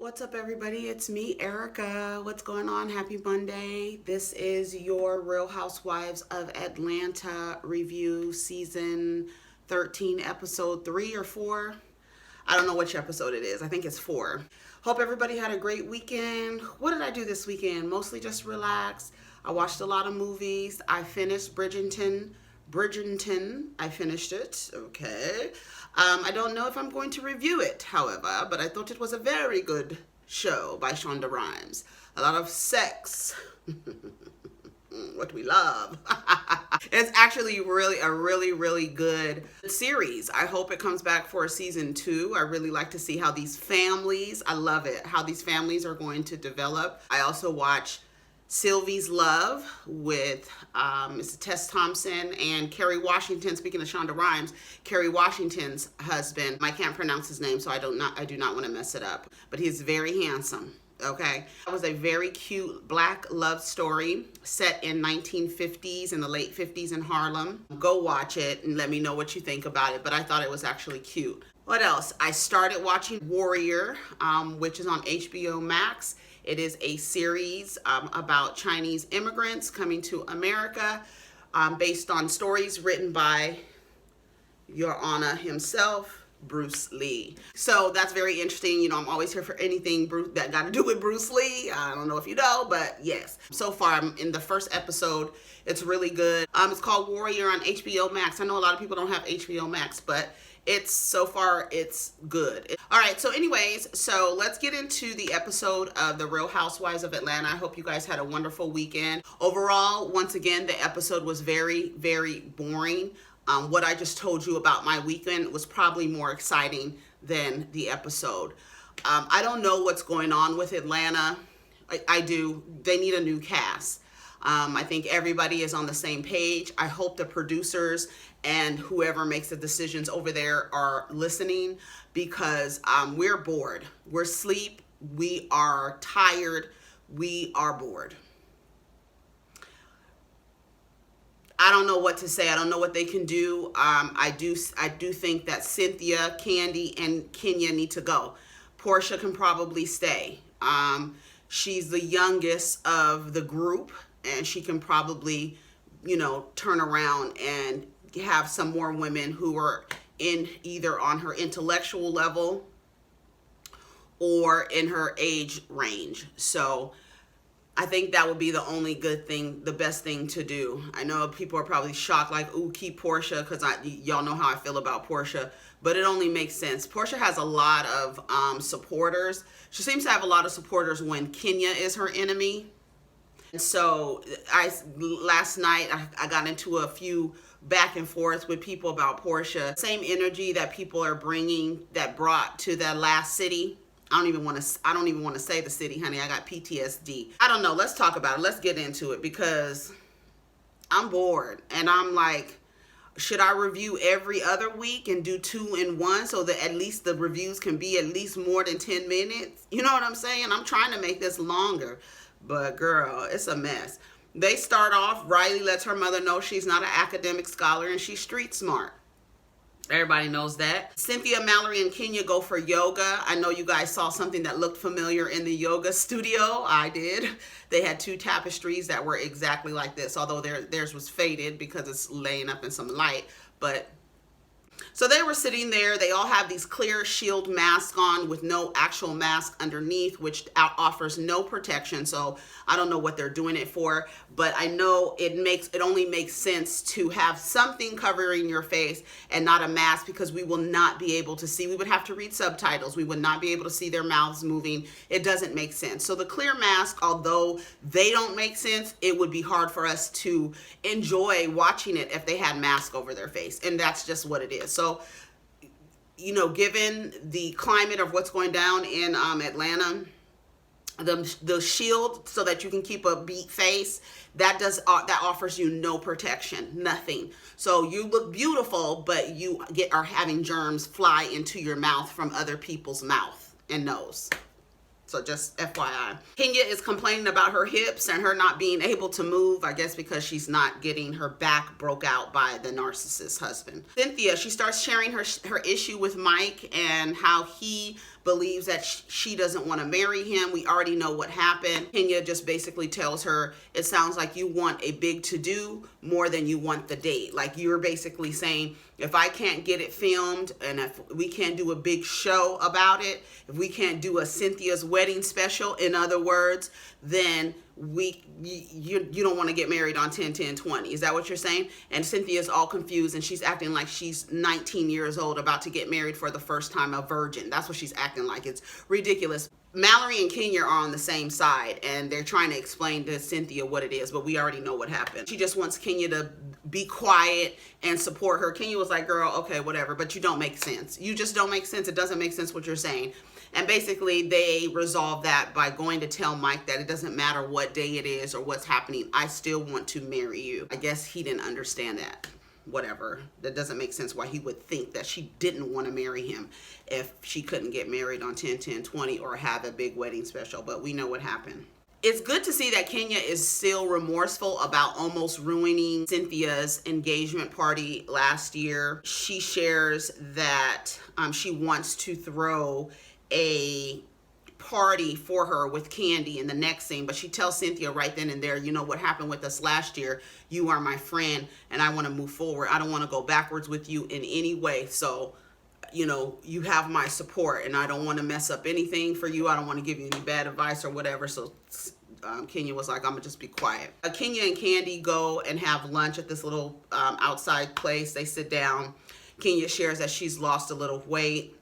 What's up, everybody? It's me, Erica. What's going on? Happy Monday. This is your Real Housewives of Atlanta review, season 13, episode 3 or 4. I don't know which episode it is. I think it's 4. Hope everybody had a great weekend. What did I do this weekend? Mostly just relax. I watched a lot of movies. I finished Bridgerton. I finished it. Okay. I don't know if I'm going to review it, however, but I thought it was a very good show by Shonda Rhimes. A lot of sex. What we love. It's actually really good series. I hope it comes back for a season 2. I really like to see how these families, I love it, how these families are going to develop. I also watch Sylvie's Love with Mr. Tess Thompson and Kerry Washington. Speaking of Shonda Rhimes, Kerry Washington's husband. I can't pronounce his name, so I do not want to mess it up. But he's very handsome. Okay, that was a very cute black love story set in 1950s, in the late 50s in Harlem. Go watch it and let me know what you think about it. But I thought it was actually cute. What else? I started watching Warrior, which is on HBO Max. It is a series about Chinese immigrants coming to America, based on stories written by Your Honor himself, Bruce Lee. So that's very interesting. You know, I'm always here for anything that got to do with Bruce Lee. I don't know if you know, but yes. So far, I'm in the first episode. It's really good. It's called Warrior on HBO Max. I know a lot of people don't have HBO Max, but so far it's good. All right, so anyways, so let's get into the episode of The Real Housewives of Atlanta. I hope you guys had a wonderful weekend. Overall, once again, the episode was very boring. What I just told you about my weekend was probably more exciting than the episode. I don't know what's going on with Atlanta. I do. They need a new cast. I think everybody is on the same page. I hope the producers and whoever makes the decisions over there are listening, because we're bored. We're asleep. We are tired. We are bored. I don't know what to say. I don't know what they can do. I do think that Cynthia, Kandi, and Kenya need to go. Porsha can probably stay. She's the youngest of the group, and she can probably, turn around and have some more women who are in either on her intellectual level or in her age range. So I think that would be the only good thing, the best thing to do. I know people are probably shocked, like, ooh, keep Porsha, because y'all know how I feel about Porsha, but it only makes sense. Porsha has a lot of supporters. She seems to have a lot of supporters when Kenya is her enemy. And so last night I got into a few back and forth with people about Porsha. Same energy that people are bringing, that brought to that last city. I don't even want to say the city, honey. I got PTSD. I don't know. Let's talk about it. Let's get into it, because I'm bored. And I'm like, should I review every other week and do 2 in 1 so that at least the reviews can be at least more than 10 minutes? You know what I'm saying? I'm trying to make this longer, but girl, it's a mess. They start off, Riley lets her mother know she's not an academic scholar and she's street smart. Everybody knows that. Cynthia, Mallory, and Kenya go for yoga. I know you guys saw something that looked familiar in the yoga studio. I did. They had 2 tapestries that were exactly like this, although theirs was faded because it's laying up in some light. But so they were sitting there. They all have these clear shield masks on with no actual mask underneath, which offers no protection. So I don't know what they're doing it for, but I know it only makes sense to have something covering your face and not a mask, because we will not be able to see. We would have to read subtitles. We would not be able to see their mouths moving. It doesn't make sense. So the clear mask, although they don't make sense, it would be hard for us to enjoy watching it if they had masks over their face. And that's just what it is. So, given the climate of what's going down in Atlanta, the shield so that you can keep a beat face, that offers you no protection, nothing. So you look beautiful, but you are having germs fly into your mouth from other people's mouth and nose. So just FYI. Kenya is complaining about her hips and her not being able to move, I guess because she's not getting her back broke out by the narcissist husband. Cynthia, she starts sharing her issue with Mike and how he believes that she doesn't want to marry him. We already know what happened. Kenya just basically tells her, it sounds like you want a big to-do more than you want the date. Like, you're basically saying, if I can't get it filmed and if we can't do a big show about it, if we can't do a Cynthia's wedding special, in other words, then you don't want to get married on 10/10/20. Is that what you're saying? And Cynthia's all confused and she's acting like she's 19 years old about to get married for the first time, a virgin. That's what she's acting like. It's ridiculous. Mallory and Kenya are on the same side and they're trying to explain to Cynthia what it is, but we already know what happened. She just wants Kenya to be quiet and support her. Kenya was like, girl, okay, whatever, but you don't make sense. You just don't make sense. It doesn't make sense what you're saying. And basically they resolve that by going to tell Mike that it doesn't matter what day it is or what's happening, I still want to marry you. I guess he didn't understand that. Whatever. That doesn't make sense why he would think that she didn't want to marry him if she couldn't get married on 10/10/20 or have a big wedding special, but we know what happened. It's good to see that Kenya is still remorseful about almost ruining Cynthia's engagement party last year. She shares that she wants to throw a party for her with Kandi in the next scene, but she tells Cynthia right then and there, you know what happened with us last year, you are my friend and I want to move forward. I don't want to go backwards with you in any way. So, you know, you have my support and I don't want to mess up anything for you. I don't want to give you any bad advice or whatever. So Kenya was like, I'm gonna just be quiet. Kenya and Kandi go and have lunch at this little outside place. They sit down. Kenya shares that she's lost a little weight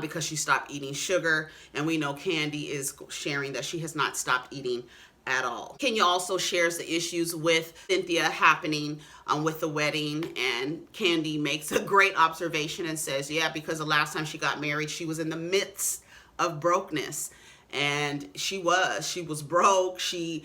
because she stopped eating sugar, and we know Kandi is sharing that she has not stopped eating at all. Kenya also shares the issues with Cynthia happening with the wedding, and Kandi makes a great observation and says, yeah, because the last time she got married, she was in the midst of brokenness, and she was broke. She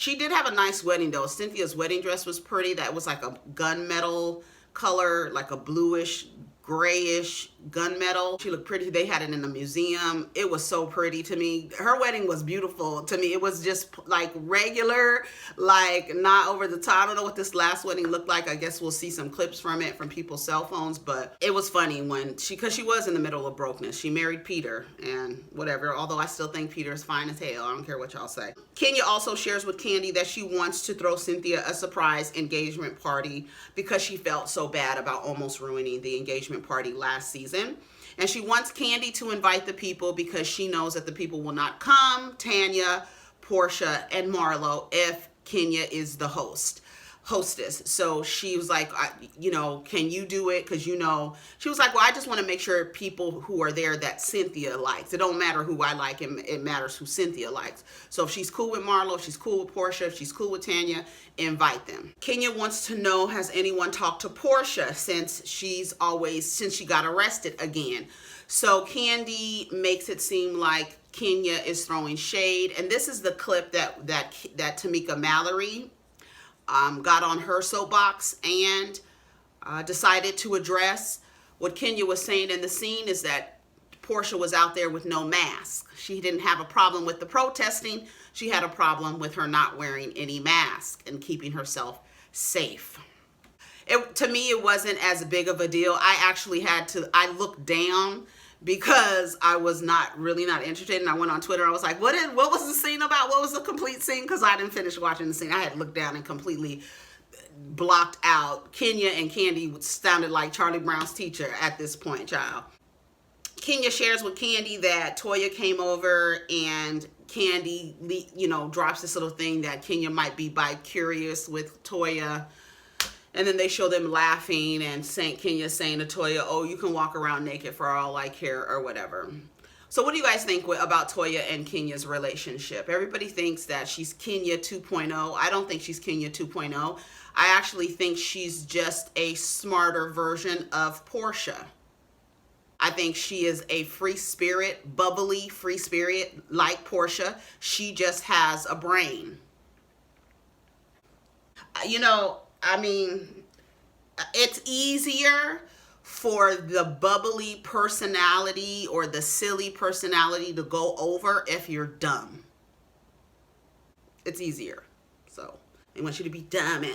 did have a nice wedding though. Cynthia's wedding dress was pretty. That was like a gunmetal color, like a bluish grayish gunmetal. She looked pretty. They had it in the museum. It was so pretty to me. Her wedding was beautiful to me. It was just like regular, like not over the top. I don't know what this last wedding looked like. I guess we'll see some clips from it from people's cell phones, but it was funny when because she was in the middle of brokenness. She married Peter and whatever, although I still think Peter is fine as hell. I don't care what y'all say. Kenya also shares with Kandi that she wants to throw Cynthia a surprise engagement party because she felt so bad about almost ruining the engagement party last season. And she wants Kandi to invite the people because she knows that the people will not come, Tanya, Porsha, and Marlo, if Kenya is the hostess. So she was like, you know, can you do it? Because, you know, she was like, well, I just want to make sure people who are there that Cynthia likes. It don't matter who I like, it matters who Cynthia likes. So if she's cool with Marlo, if she's cool with Porsha, if she's cool with Tanya, invite them. Kenya wants to know, has anyone talked to Porsha since she got arrested again? So Kandi makes it seem like Kenya is throwing shade. And this is the clip that Tamika Mallory got on her soapbox and decided to address. What Kenya was saying in the scene is that Porsha was out there with no mask. She didn't have a problem with the protesting. She had a problem with her not wearing any mask and keeping herself safe. To me, it wasn't as big of a deal. I looked down because I was really not interested, and I went on Twitter. I was like, what was the scene about? What was the complete scene? Because I didn't finish watching the scene. I had looked down and completely blocked out. Kenya and Kandi sounded like Charlie Brown's teacher at this point, child. Kenya shares with Kandi that Toya came over, and Kandi, you know, drops this little thing that Kenya might be bi-curious with Toya. And then they show them laughing and Kenya saying to Toya, oh, you can walk around naked for all I care or whatever. So what do you guys think about Toya and Kenya's relationship? Everybody thinks that she's Kenya 2.0. I don't think she's Kenya 2.0. I actually think she's just a smarter version of Porsha. I think she is a free spirit, bubbly free spirit like Porsha. She just has a brain. You know, I mean, it's easier for the bubbly personality or the silly personality to go over if you're dumb. It's easier. So they want you to be dumb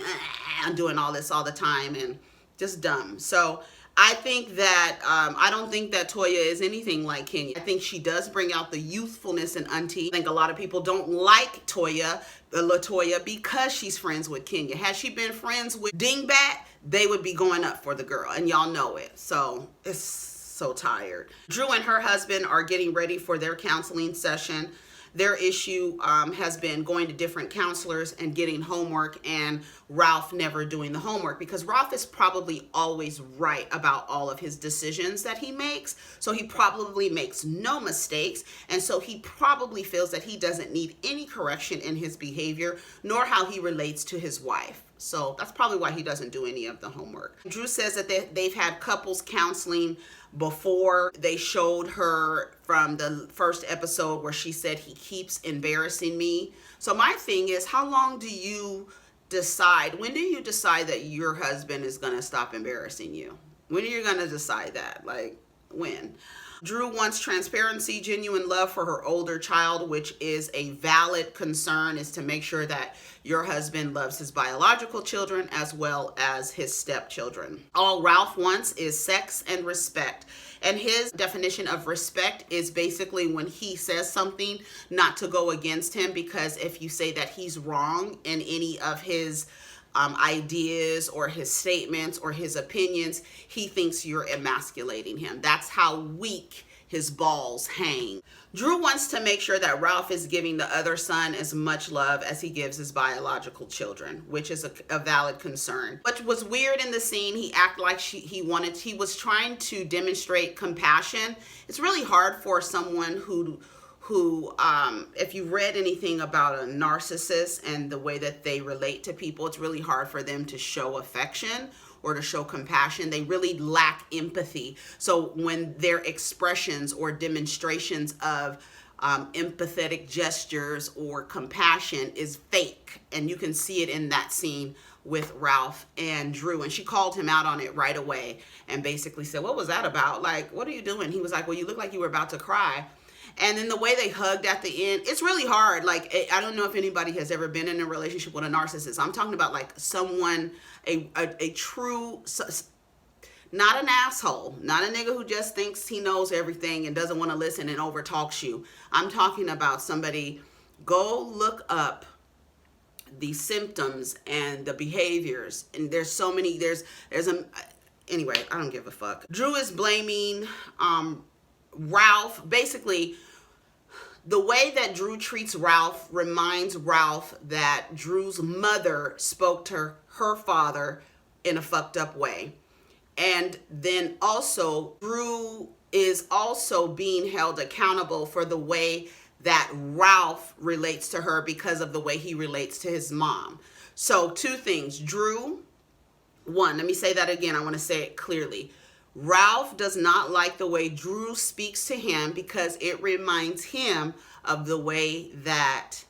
and doing all this all the time and just dumb. So I think that I don't think that Toya is anything like Kenya. I think she does bring out the youthfulness in Auntie. I think a lot of people don't like Toya, LaToya, because she's friends with Kenya. Had she been friends with Dingbat, they would be going up for the girl, and y'all know it. So it's so tired. Drew and her husband are getting ready for their counseling session. Their issue has been going to different counselors and getting homework, and Ralph never doing the homework, because Ralph is probably always right about all of his decisions that he makes. So he probably makes no mistakes. And so he probably feels that he doesn't need any correction in his behavior, nor how he relates to his wife. So that's probably why he doesn't do any of the homework. Drew says that they've had couples counseling before. They showed her from the first episode where she said, he keeps embarrassing me. So my thing is, how long do you decide? When do you decide that your husband is going to stop embarrassing you? When are you going to decide that? Like, when? Drew wants transparency, genuine love for her older child, which is a valid concern, is to make sure that your husband loves his biological children as well as his stepchildren. All Ralph wants is sex and respect. And his definition of respect is basically when he says something, not to go against him, because if you say that he's wrong in any of his ideas or his statements or his opinions, he thinks you're emasculating him. That's how weak his balls hang. Drew wants to make sure that Ralph is giving the other son as much love as he gives his biological children, which is a valid concern. What was weird in the scene, he acted like he was trying to demonstrate compassion. It's really hard for someone who if you read anything about a narcissist and the way that they relate to people, it's really hard for them to show affection or to show compassion. They really lack empathy. So when their expressions or demonstrations of empathetic gestures or compassion is fake, and you can see it in that scene with Ralph and Drew, and she called him out on it right away and basically said, what was that about? Like, what are you doing? He was like, well, you look like you were about to cry. And then the way they hugged at the end, it's really hard. Like, I don't know if anybody has ever been in a relationship with a narcissist. I'm talking about like someone, a true, not an asshole, not a nigga who just thinks he knows everything and doesn't want to listen and overtalks you. I'm talking about somebody, go look up the symptoms and the behaviors. And there's so many, anyway, I don't give a fuck. Drew is blaming Ralph. Basically, the way that Drew treats Ralph reminds Ralph that Drew's mother spoke to her father in a fucked up way. And then also, Drew is also being held accountable for the way that Ralph relates to her because of the way he relates to his mom. So two things. Drew, one, let me say that again. I want to say it clearly. Ralph does not like the way Drew speaks to him because it reminds him of the way that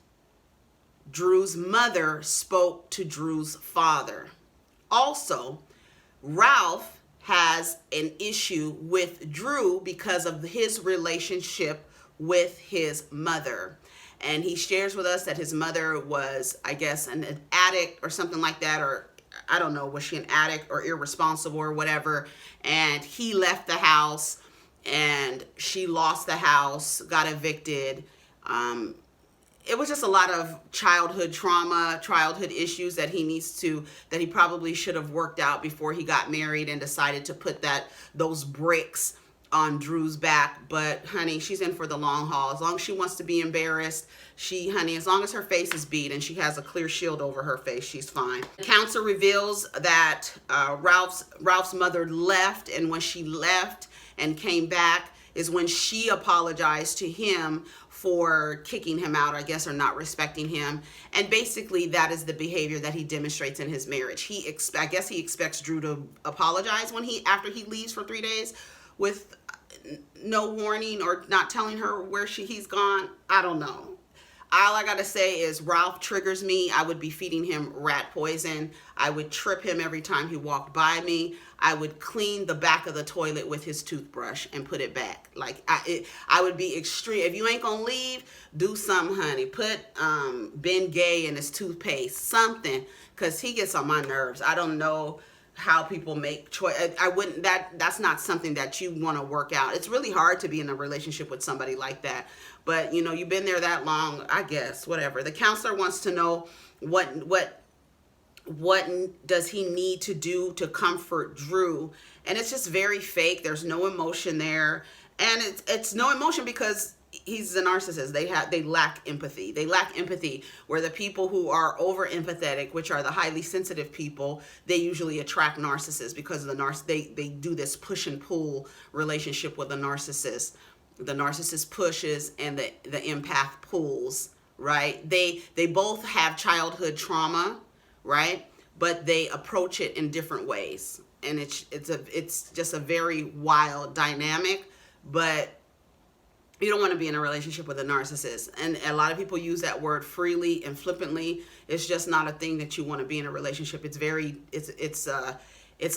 Drew's mother spoke to Drew's father. Also, Ralph has an issue with Drew because of his relationship with his mother. And he shares with us that his mother was, I guess, an addict or something like that, or I don't know, was she an addict or irresponsible or whatever, and he left the house and she lost the house, got evicted. It was just a lot of childhood trauma, childhood issues that he probably should have worked out before he got married and decided to put those bricks on Drew's back. But honey, she's in for the long haul. As long as she wants to be embarrassed, as long as her face is beat and she has a clear shield over her face, she's fine. The counselor reveals that Ralph's mother left, and when she left and came back is when she apologized to him for kicking him out, I guess, or not respecting him. And basically that is the behavior that he demonstrates in his marriage. I guess he expects Drew to apologize after he leaves for 3 days with no warning or not telling her where he's gone. I don't know. All I gotta say is Ralph triggers me. I would be feeding him rat poison. I would trip him every time he walked by me. I would clean the back of the toilet with his toothbrush and put it back. Like, I would be extreme. If you ain't gonna leave, do something, honey. Put Ben Gay in his toothpaste, something, because he gets on my nerves. I don't know. how people make choice. I wouldn't, that's not something that you want to work out. It's really hard to be in a relationship with somebody like that. But you know, you've been there that long, I guess, whatever. The counselor wants to know what does he need to do to comfort Drew? And it's just very fake. There's no emotion there. And it's no emotion because he's a narcissist. They lack empathy. They lack empathy, where the people who are over empathetic, which are the highly sensitive people, they usually attract narcissists because of they do this push and pull relationship with a narcissist. The narcissist pushes and the empath pulls, right? They both have childhood trauma, right? But they approach it in different ways. And it's just a very wild dynamic, but you don't want to be in a relationship with a narcissist. And a lot of people use that word freely and flippantly. It's just not a thing that you want to be in a relationship. It's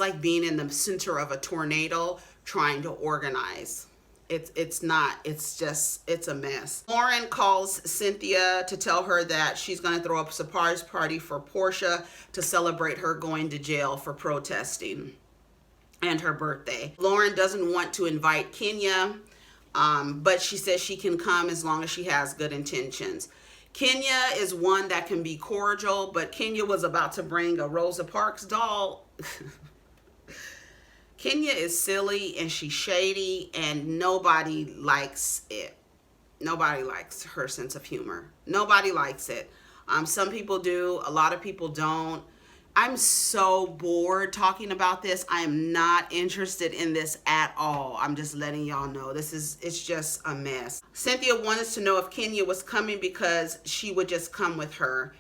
like being in the center of a tornado trying to organize. It's a mess. Lauren calls Cynthia to tell her that she's going to throw up a surprise party for Porsha to celebrate her going to jail for protesting and her birthday. Lauren doesn't want to invite Kenya, but she says she can come as long as she has good intentions. Kenya is one that can be cordial, but Kenya was about to bring a Rosa Parks doll. Kenya is silly and she's shady and nobody likes it. Nobody likes her sense of humor. Nobody likes it. Some people do, a lot of people don't. I'm so bored talking about this. I am not interested in this at all. I'm just letting y'all know. It's just a mess. Cynthia wanted to know if Kenya was coming because she would just come with her.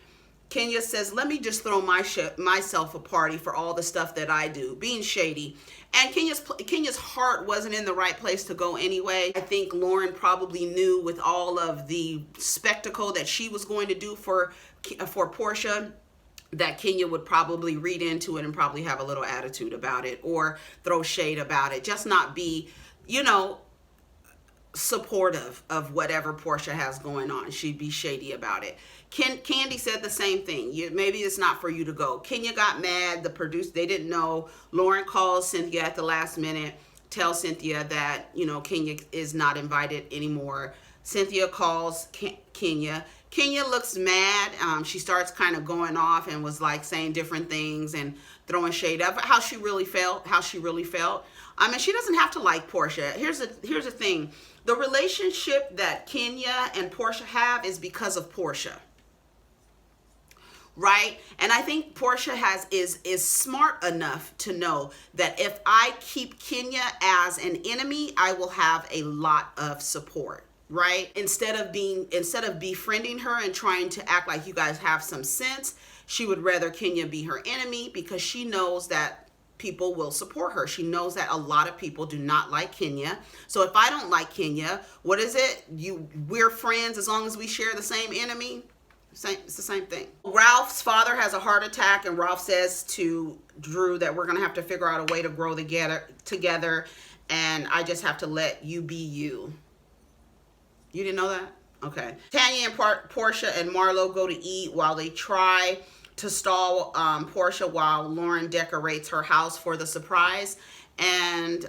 Kenya says, let me just throw myself a party for all the stuff that I do, being shady. And Kenya's heart wasn't in the right place to go anyway. I think Lauren probably knew with all of the spectacle that she was going to do for Porsha, that Kenya would probably read into it and probably have a little attitude about it or throw shade about it. Just not be, you know, supportive of whatever Porsha has going on. She'd be shady about it. Kandi said the same thing. Maybe it's not for you to go. Kenya got mad. The producer, they didn't know. Lauren calls Cynthia at the last minute, tells Cynthia that, you know, Kenya is not invited anymore. Cynthia calls Kenya. Kenya looks mad. She starts kind of going off and was like saying different things and throwing shade up how she really felt. I mean, she doesn't have to like Porsha. Here's the thing. The relationship that Kenya and Porsha have is because of Porsha. Right? And I think Porsha is smart enough to know that if I keep Kenya as an enemy, I will have a lot of support. Right? Instead of befriending her and trying to act like you guys have some sense, she would rather Kenya be her enemy because she knows that people will support her. She knows that a lot of people do not like Kenya. So if I don't like Kenya, what is it? We're friends as long as we share the same enemy. It's the same thing. Ralph's father has a heart attack, and Ralph says to Drew that we're gonna have to figure out a way to grow together, and I just have to let you be you. You didn't know that? Okay. Tanya and Porsha and Marlo go to eat while they try to stall Porsha while Lauren decorates her house for the surprise. And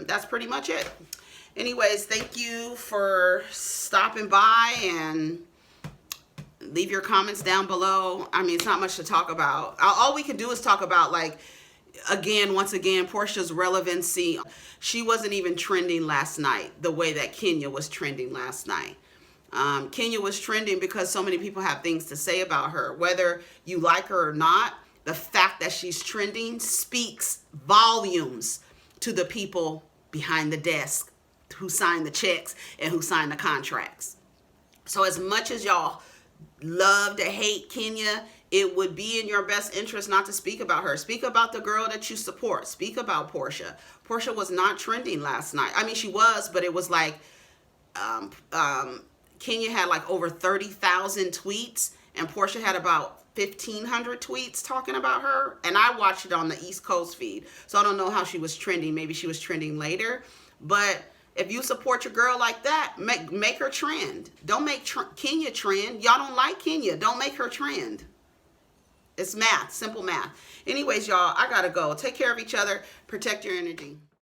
that's pretty much it. Anyways, thank you for stopping by, and leave your comments down below. I mean, it's not much to talk about. All we can do is talk about, like, once again, Porsha's relevancy. She wasn't even trending last night the way that Kenya was trending last night. Kenya was trending because so many people have things to say about her. Whether you like her or not, the fact that she's trending speaks volumes to the people behind the desk who signed the checks and who signed the contracts. So as much as y'all love to hate Kenya, it would be in your best interest not to speak about her. Speak about the girl that you support. Speak about Porsha. Porsha was not trending last night. I mean, she was, but it was like Kenya had like over 30,000 tweets, and Porsha had about 1,500 tweets talking about her. And I watched it on the East Coast feed, so I don't know how she was trending. Maybe she was trending later. But if you support your girl like that, make her trend. Don't make Kenya trend. Y'all don't like Kenya. Don't make her trend. It's math, simple math. Anyways, y'all, I gotta go. Take care of each other. Protect your energy.